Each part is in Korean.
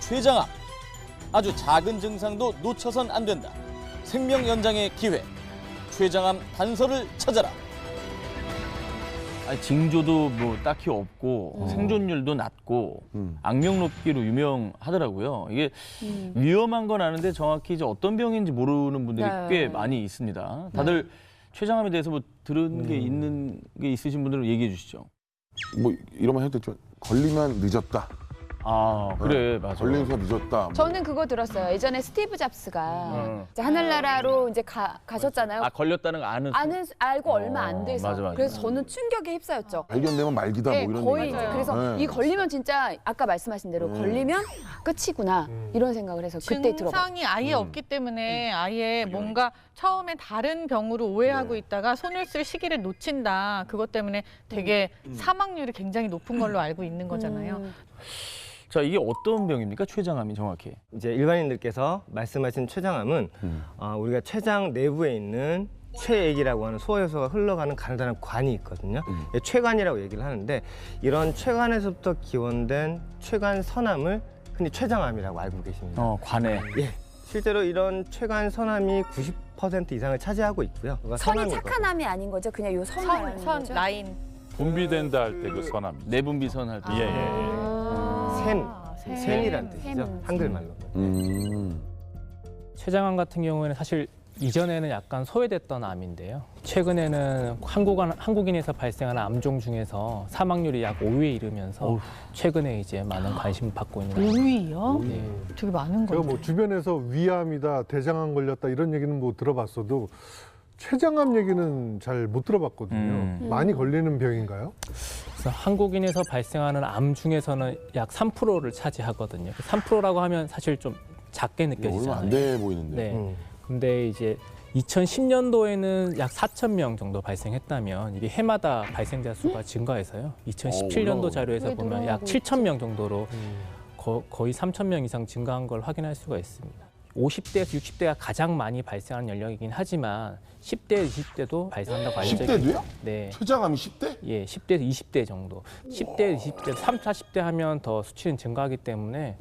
췌장암. 아주 작은 증상도 놓쳐선 안 된다. 생명 연장의 기회. 췌장암 단서를 찾아라. 아니, 징조도 뭐 딱히 없고 생존율도 낮고 악명 높기로 유명하더라고요. 이게 위험한 건 아는데 정확히 이제 어떤 병인지 모르는 분들이 꽤 많이 있습니다. 다들 췌장암에 대해서 뭐 들은 게 있는 게 있으신 분들은 얘기해 주시죠. 뭐 이런 말 해도 됐지만 걸리면 늦었다. 아, 그래, 맞아. 걸리는 수가 늦었다. 뭐. 저는 그거 들었어요. 예전에 스티브 잡스가 이제 하늘나라로 이제 가셨잖아요. 아, 걸렸다는 거 알고 얼마 안 돼서. 맞아, 맞아. 그래서 저는 충격에 휩싸였죠. 발견되면 말기다 네, 뭐 이런 거의 얘기. 그래서 이 걸리면 진짜 아까 말씀하신 대로 걸리면 끝이구나 이런 생각을 해서 그때 들어봤어요. 증상이 아예 없기 때문에 아예 뭔가 처음에 다른 병으로 오해하고 있다가 손을 쓸 시기를 놓친다. 그것 때문에 되게 사망률이 굉장히 높은 걸로 알고 있는 거잖아요. 자, 이게 어떤 병입니까? 췌장암이 정확히. 이제 일반인들께서 말씀하신 췌장암은 우리가 췌장 내부에 있는 췌액이라고 하는 소화효소가 흘러가는 가느다란 관이 있거든요. 췌관이라고 얘기를 하는데 이런 췌관에서부터 기원된 췌관 선암을 흔히 췌장암이라고 알고 계십니다. 관에. 예, 실제로 이런 췌관 선암이 90% 이상을 차지하고 있고요. 선이 착한 암이 아닌 거죠? 그냥 요 선이 말하는 선, 거죠? 라인. 분비된다 할 때 그 선암. 내분비선 할 때. 샘이란 뜻이죠. 한글말로. 췌장암 같은 경우에는 사실 이전에는 약간 소외됐던 암인데요. 최근에는 한국인에서 발생하는 암종 중에서 사망률이 약 5위에 이르면서 최근에 이제 많은 관심을 받고 있는 것 같아요. 5위요? 네. 되게 많은 제가 거예요. 뭐 주변에서 위암이다, 대장암 걸렸다 이런 얘기는 뭐 들어봤어도 췌장암 얘기는 잘 못 들어봤거든요. 많이 걸리는 병인가요? 그래서 한국인에서 발생하는 암 중에서는 약 3%를 차지하거든요. 3%라고 하면 사실 좀 작게 얼마 느껴지잖아요. 안 돼 보이는데. 네. 근데 이제 2010년도에는 약 4,000명 정도 발생했다면 이게 해마다 발생자 수가 증가해서요. 2017년도 자료에서 보면 약 7,000명 정도로 거의 3,000명 이상 증가한 걸 확인할 수가 있습니다. 50대에서 60대가 가장 많이 발생하는 연령이긴 하지만 10대, 20대도 발생한다고 알려져 있습니다. 10대도요? 네. 췌장암이 10대? 예, 10대에서 20대 정도. 10대, 20대, 30, 40대 하면 더 수치는 증가하기 때문에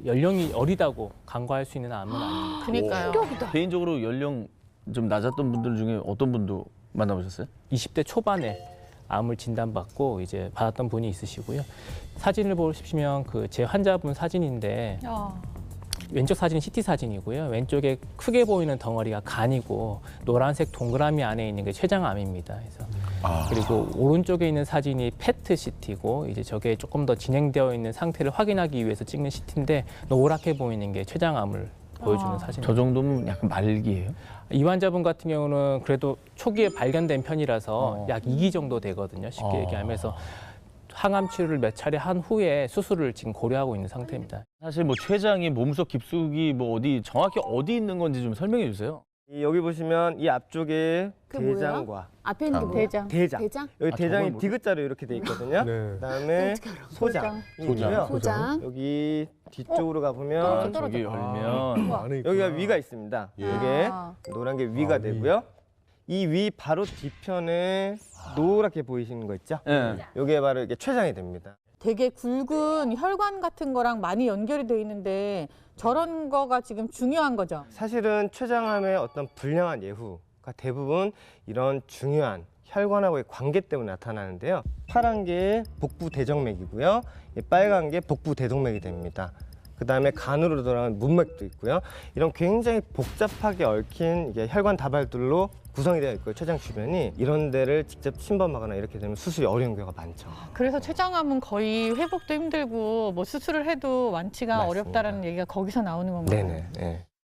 연령이 어리다고 간과할 수 있는 암은 아닙니다. 그러니까요. 개인적으로 연령 좀 낮았던 분들 중에 어떤 분도 만나보셨어요? 20대 초반에 암을 진단받고 이제 받았던 분이 있으시고요. 사진을 보시면 그 제 환자분 사진인데 왼쪽 사진은 CT 사진이고요. 왼쪽에 크게 보이는 덩어리가 간이고 노란색 동그라미 안에 있는 게 췌장암입니다. 그래서 그리고 오른쪽에 있는 사진이 페트 CT고 이제 저게 조금 더 진행되어 있는 상태를 확인하기 위해서 찍는 CT인데 노랗게 보이는 게 췌장암을 보여주는 사진입니다. 저 정도면 약간 말기예요? 이 환자분 같은 경우는 그래도 초기에 발견된 편이라서 약 2기 정도 되거든요. 쉽게 얘기하면서 항암 치료를 몇 차례 한 후에 수술을 지금 고려하고 있는 상태입니다. 사실 뭐 췌장이 몸속 깊숙이 뭐 정확히 어디 있는 건지 좀 설명해 주세요. 여기 보시면 이 앞쪽에 그게 대장과 뭐예요? 앞에 있는 게 뭐예요? 대장. 대장. 여기 대장이 저걸 디귿자로 이렇게 돼 있거든요. 네. 그다음에 소장이 있고요. 소장. 여기 뒤쪽으로 가보면 저기 열면 안에 있구나. 여기가 위가 있습니다. 이게 노란 게 위가 되고요. 이 위 바로 뒤편에 노랗게 보이시는 거 있죠? 이게 바로 이게 췌장이 됩니다. 되게 굵은 혈관 같은 거랑 많이 연결이 돼 있는데 저런 거가 지금 중요한 거죠. 사실은 췌장암의 어떤 불량한 예후가 대부분 이런 중요한 혈관하고의 관계 때문에 나타나는데요. 파란 게 복부 대정맥이고요. 빨간 게 복부 대동맥이 됩니다. 그 다음에 간으로 돌아가는 문맥도 있고요. 이런 굉장히 복잡하게 얽힌 이게 혈관 다발들로 구성이 되어 있고요. 췌장 주변이 이런 데를 직접 침범하거나 이렇게 되면 수술이 어려운 경우가 많죠. 그래서 췌장암은 거의 회복도 힘들고 뭐 수술을 해도 완치가 맞습니다. 어렵다라는 얘기가 거기서 나오는 건가요? 네네. 네.